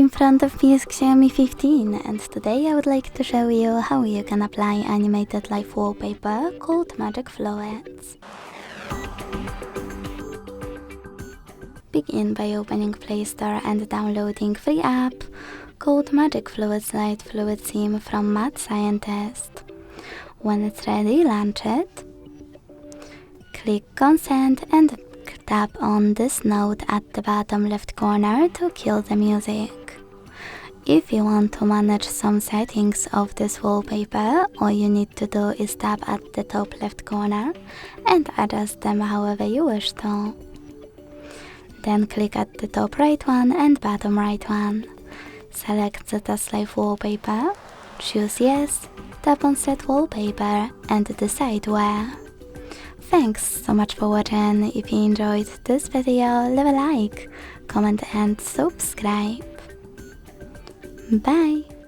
In front of me is Xiaomi 15 and today I would like to show you how you can apply animated live wallpaper called Magic Fluids. Begin by opening Play Store and downloading free app called Magic Fluids Light Fluid Theme from Mad Scientist. When it's ready, launch it. Click Consent and tap on this node at the bottom left corner to kill the music. If you want to manage some settings of this wallpaper, all you need to do is tap at the top left corner and adjust them however you wish to. Then click at the top right one and bottom right one. Select the Test Live wallpaper, choose Yes, tap on Set Wallpaper and decide where. Thanks so much for watching. If you enjoyed this video, leave a like, comment and subscribe. Bye!